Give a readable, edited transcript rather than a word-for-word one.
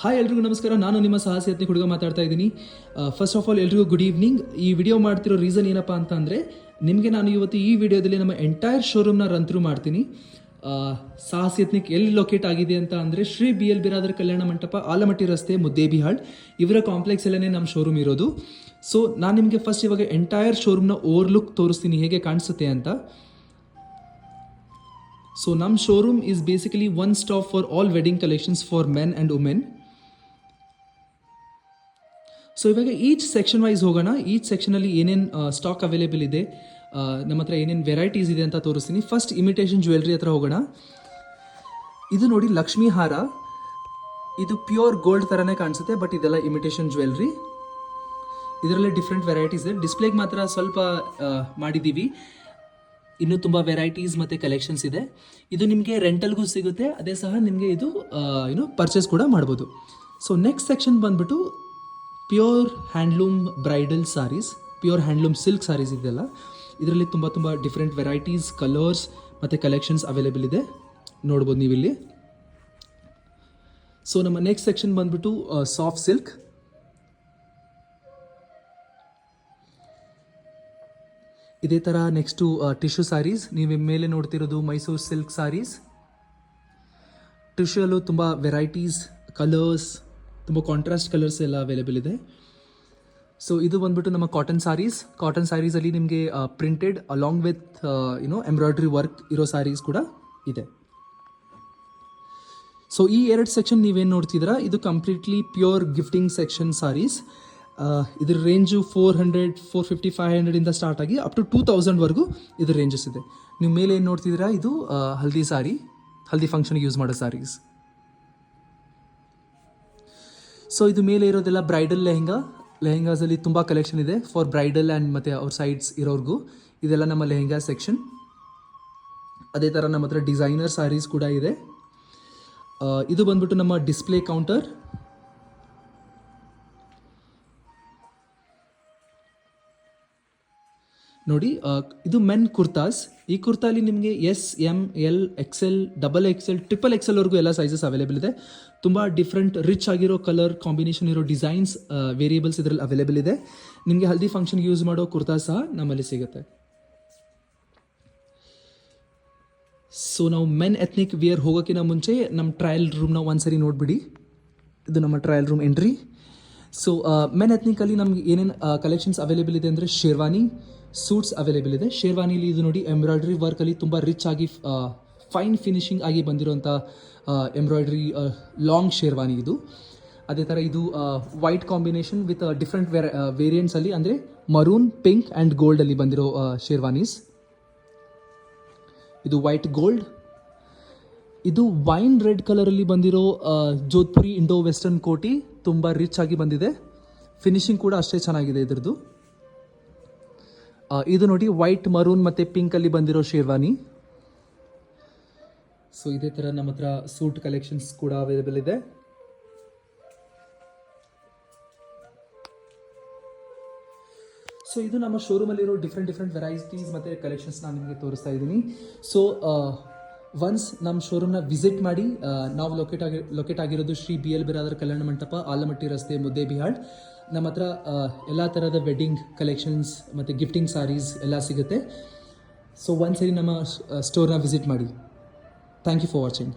Hi ಎಲ್ರಿಗೂ ನಮಸ್ಕಾರ. ನಾನು ನಿಮ್ಮ ಸಾಹಸಿ ಯತ್ನಿಕ್ ಹುಡುಗ ಮಾತಾಡ್ತಾ ಇದ್ದೀನಿ. ಫಸ್ಟ್ ಆಫ್ ಆಲ್ ಎಲ್ರಿಗೂ ಗುಡ್ ಈವ್ನಿಂಗ್. ಈ ವಿಡಿಯೋ ಮಾಡ್ತಿರೋ ರೀಸನ್ ಏನಪ್ಪ ಅಂತ ಅಂದರೆ, ನಿಮಗೆ ನಾನು ಇವತ್ತು ಈ ವಿಡಿಯೋದಲ್ಲಿ ನಮ್ಮ ಎಂಟೈರ್ ಶೋರೂಮ್ನ ರನ್ ಥ್ರೂ ಮಾಡ್ತೀನಿ. ಸಾಹಸಿ ಯತ್ನಿಕ್ ಎಲ್ಲಿ ಲೊಕೇಟ್ ಆಗಿದೆ ಅಂತ ಅಂದರೆ, ಶ್ರೀ ಬಿ ಎಲ್ ಬಿರಾದರ್ ಕಲ್ಯಾಣ ಮಂಟಪ, ಆಲಮಟ್ಟಿ ರಸ್ತೆ, ಮುದ್ದೇಬಿಹಾಳ್, ಇವರ ಕಾಂಪ್ಲೆಕ್ಸ್ ಅಲ್ಲೇ ನಮ್ಮ ಶೋರೂಮ್ ಇರೋದು. ಸೊ ನಾನು ನಿಮಗೆ ಫಸ್ಟ್ ಇವಾಗ ಎಂಟೈರ್ ಶೋರೂಮ್ನ ಓವರ್ಲುಕ್ ತೋರಿಸ್ತೀನಿ, ಹೇಗೆ ಕಾಣಿಸುತ್ತೆ ಅಂತ. ಸೊ ನಮ್ಮ showroom is basically one stop for all wedding collections for men and women. So ಇವಾಗ ಈಚ್ ಸೆಕ್ಷನ್ ವೈಸ್ ಹೋಗೋಣ. ಈಚ್ ಸೆಕ್ಷನಲ್ಲಿ ಏನೇನು ಸ್ಟಾಕ್ ಅವೈಲೇಬಲ್ ಇದೆ, ನಮ್ಮ ಹತ್ರ ಏನೇನು ವೆರೈಟೀಸ್ ಇದೆ ಅಂತ ತೋರಿಸ್ತೀನಿ. ಫಸ್ಟ್ ಇಮಿಟೇಷನ್ ಜ್ಯುವೆಲ್ರಿ ಹತ್ರ ಹೋಗೋಣ. ಇದು ನೋಡಿ ಲಕ್ಷ್ಮೀ ಹಾರ. ಇದು ಪ್ಯೂರ್ ಗೋಲ್ಡ್ ಥರನೇ ಕಾಣಿಸುತ್ತೆ, ಬಟ್ ಇದೆಲ್ಲ ಇಮಿಟೇಷನ್ ಜ್ಯುವೆಲ್ರಿ. ಇದರಲ್ಲಿ ಡಿಫ್ರೆಂಟ್ ವೆರೈಟೀಸ್ ಇದೆ. ಡಿಸ್ಪ್ಲೇಗೆ ಮಾತ್ರ ಸ್ವಲ್ಪ ಮಾಡಿದ್ದೀವಿ. ಇನ್ನೂ ತುಂಬ ವೆರೈಟೀಸ್ ಮತ್ತು ಕಲೆಕ್ಷನ್ಸ್ ಇದೆ. ಇದು ನಿಮಗೆ ರೆಂಟಲ್ಗೂ ಸಿಗುತ್ತೆ, ಅದೇ ಸಹ ನಿಮಗೆ ಇದು ಪರ್ಚೇಸ್ ಕೂಡ ಮಾಡ್ಬೋದು. ಸೊ ನೆಕ್ಸ್ಟ್ ಸೆಕ್ಷನ್ ಬಂದ್ಬಿಟ್ಟು pure handloom bridal saris, pure handloom silk saris ಇದೆಲ್ಲ. ಇದರಲ್ಲಿ ತುಂಬ ಡಿಫ್ರೆಂಟ್ ವೆರೈಟೀಸ್, ಕಲರ್ಸ್ ಮತ್ತು ಕಲೆಕ್ಷನ್ಸ್ ಅವೈಲೇಬಲ್ ಇದೆ, ನೋಡ್ಬೋದು ನೀವಿಲ್ಲಿ. ಸೊ ನಮ್ಮ ನೆಕ್ಸ್ಟ್ ಸೆಕ್ಷನ್ ಬಂದ್ಬಿಟ್ಟು ಸಾಫ್ಟ್ ಸಿಲ್ಕ್. ಇದೇ ಥರ ನೆಕ್ಸ್ಟು ಟಿಶ್ಯೂ ಸಾರೀಸ್. ನೀವು ಮೇಲೆ ನೋಡ್ತಿರೋದು ಮೈಸೂರು ಸಿಲ್ಕ್ ಸಾರೀಸ್. ಟಿಶ್ಯೂಯಲ್ಲೂ ತುಂಬ ವೆರೈಟೀಸ್, ಕಲರ್ಸ್, ತುಂಬ ಕಾಂಟ್ರಾಸ್ಟ್ ಕಲರ್ಸ್ ಎಲ್ಲ ಅವೈಲೇಬಲ್ ಇದೆ. ಸೊ ಇದು ಬಂದ್ಬಿಟ್ಟು ನಮ್ಮ ಕಾಟನ್ ಸಾರೀಸ್. ಕಾಟನ್ ಸಾರೀಸಲ್ಲಿ ನಿಮಗೆ printed along with embroidery work ಇರೋ ಸಾರೀಸ್ ಕೂಡ ಇದೆ. ಸೊ ಈ ಎರಡು ಸೆಕ್ಷನ್ ನೀವೇನು ನೋಡ್ತಿದ್ದೀರಾ, ಇದು completely pure gifting section saris. ಇದ್ರ ರೇಂಜು 400, 450, 500 ಸ್ಟಾರ್ಟ್ ಆಗಿ ಅಪ್ ಟು 2000ವರೆಗೂ ಇದ್ರ ರೇಂಜಸ್ ಇದೆ. ನೀವು ಮೇಲೆ ಏನು ನೋಡ್ತಿದ್ದೀರಾ, ಇದು ಹಲ್ದಿ ಸಾರಿ, ಹಲ್ದಿ ಫಂಕ್ಷನ್ಗೆ ಯೂಸ್ ಮಾಡೋ ಸಾರೀಸ್. ಸೊ ಇದು ಮೇಲೆ ಇರೋದೆಲ್ಲ ಬ್ರೈಡಲ್ ಲೆಹೆಂಗಾಸಲ್ಲಿ ತುಂಬ ಕಲೆಕ್ಷನ್ ಇದೆ ಫಾರ್ ಬ್ರೈಡಲ್ ಆ್ಯಂಡ್ ಮತ್ತು ಅವ್ರ ಸೈಡ್ಸ್ ಇರೋರ್ಗೂ. ಇದೆಲ್ಲ ನಮ್ಮ ಲೆಹೆಂಗಾ ಸೆಕ್ಷನ್. ಅದೇ ಥರ ನಮ್ಮ ಹತ್ರ ಡಿಸೈನರ್ ಸಾರೀಸ್ ಕೂಡ ಇದೆ. ಇದು ಬಂದ್ಬಿಟ್ಟು ನಮ್ಮ ಡಿಸ್ಪ್ಲೇ ಕೌಂಟರ್. ನೋಡಿ, ಇದು ಮೆನ್ ಕುರ್ತಾಸ್. ಈ ಕುರ್ತಾಲಿ ನಿಮಗೆ S, M, L, XL, XXL, XXL ವರೆಗೂ ಎಲ್ಲ ಸೈಜಸ್ ಅವೈಲೇಬಲ್ ಇದೆ. ತುಂಬ ಡಿಫ್ರೆಂಟ್ ರಿಚ್ ಆಗಿರೋ ಕಲರ್ ಕಾಂಬಿನೇಷನ್ ಇರೋ ಡಿಸೈನ್ಸ್, ವೇರಿಯೇಬಲ್ಸ್ ಇದರಲ್ಲಿ ಅವೈಲೇಬಲ್ ಇದೆ. ನಿಮಗೆ ಹಲ್ದಿ ಫಂಕ್ಷನ್ಗೆ ಯೂಸ್ ಮಾಡೋ ಕುರ್ತಾ ಸಹ ನಮ್ಮಲ್ಲಿ ಸಿಗುತ್ತೆ. ಸೊ ನಾವು ಮೆನ್ ಎಥ್ನಿಕ್ ವಿಯರ್ ಹೋಗೋಕ್ಕಿಂತ ಮುಂಚೆ ನಮ್ಮ ಟ್ರಯಲ್ ರೂಮ್ನ ಒಂದ್ಸರಿ ನೋಡಿಬಿಡಿ. ಇದು ನಮ್ಮ trial room entry. So men ethnically ನಮ್ಗೆ ಏನೇನು ಕಲೆಕ್ಷನ್ಸ್ ಅವೈಲೇಬಲ್ ಇದೆ ಅಂದರೆ, ಶೇರ್ವಾನಿ ಸೂಟ್ಸ್ ಅವೈಲೇಬಲ್ ಇದೆ. ಶೇರ್ವಾನಿಲಿ ಇದು ನೋಡಿ ಎಂಬ್ರಾಯ್ಡ್ರಿ ವರ್ಕಲ್ಲಿ ತುಂಬ ರಿಚ್ ಆಗಿ ಫೈನ್ ಫಿನಿಶಿಂಗ್ ಆಗಿ ಬಂದಿರೋಂಥ ಎಂಬ್ರಾಯ್ಡ್ರಿ ಲಾಂಗ್ ಶೇರ್ವಾನಿ ಇದು. ಅದೇ ಥರ ಇದು ವೈಟ್ ಕಾಂಬಿನೇಷನ್ ವಿತ್ ಡಿಫ್ರೆಂಟ್ ವೇರಿಯಂಟ್ಸಲ್ಲಿ, ಅಂದರೆ ಮರೂನ್, ಪಿಂಕ್ ಆ್ಯಂಡ್ ಗೋಲ್ಡಲ್ಲಿ ಬಂದಿರೋ ಶೇರ್ವಾನೀಸ್. ಇದು ವೈಟ್ ಗೋಲ್ಡ್. ಇದು ವೈನ್ ರೆಡ್ ಕಲರಲ್ಲಿ ಬಂದಿರೋ ಜೋಧ್ಪುರಿ ಇಂಡೋ ವೆಸ್ಟರ್ನ್ ಕೋಟಿ, ತುಂಬ ರಿಚ್ ಆಗಿ ಬಂದಿದೆ. ಫಿನಿಶಿಂಗ್ ಕೂಡ ಅಷ್ಟೇ ಚೆನ್ನಾಗಿದೆ ಇದ್ರದ್ದು. ಇದು ನೋಡಿ ವೈಟ್, ಮರೂನ್ ಮತ್ತು ಪಿಂಕಲ್ಲಿ ಬಂದಿರೋ ಶೇರ್ವಾನಿ. ಸೊ ಇದೇ ಥರ ನಮ್ಮ ಹತ್ರ ಸೂಟ್ ಕಲೆಕ್ಷನ್ಸ್ ಕೂಡ ಅವೈಲೇಬಲ್ ಇದೆ. ಸೊ ಇದು ನಮ್ಮ ಶೋರೂಮಲ್ಲಿರೋ ಡಿಫ್ರೆಂಟ್ ವೆರೈಟೀಸ್ ಮತ್ತು ಕಲೆಕ್ಷನ್ಸ್ ನಾನು ನಿಮಗೆ ತೋರಿಸ್ತಾ ಇದ್ದೀನಿ. ಸೊ ಒನ್ಸ್ ನಮ್ಮ ಶೋರೂಮ್ನ ವಿಸಿಟ್ ಮಾಡಿ. ನಾವು ಲೊಕೇಟ್ ಆಗಿರೋದು ಶ್ರೀ ಬಿ ಎಲ್ ಬಿರಾದರ್ ಕಲ್ಯಾಣ ಮಂಟಪ, ಆಲಮಟ್ಟಿ ರಸ್ತೆ, ಮುದ್ದೇಬಿಹಾಳ್. ನಮ್ಮ ಹತ್ರ ಎಲ್ಲ ಥರದ ವೆಡ್ಡಿಂಗ್ ಕಲೆಕ್ಷನ್ಸ್ ಮತ್ತು ಗಿಫ್ಟಿಂಗ್ ಸಾರೀಸ್ ಎಲ್ಲ ಸಿಗುತ್ತೆ. ಸೊ ಒಂದ್ಸರಿ ನಮ್ಮ ಸ್ಟೋರ್ನ ವಿಸಿಟ್ ಮಾಡಿ. Thank you for watching.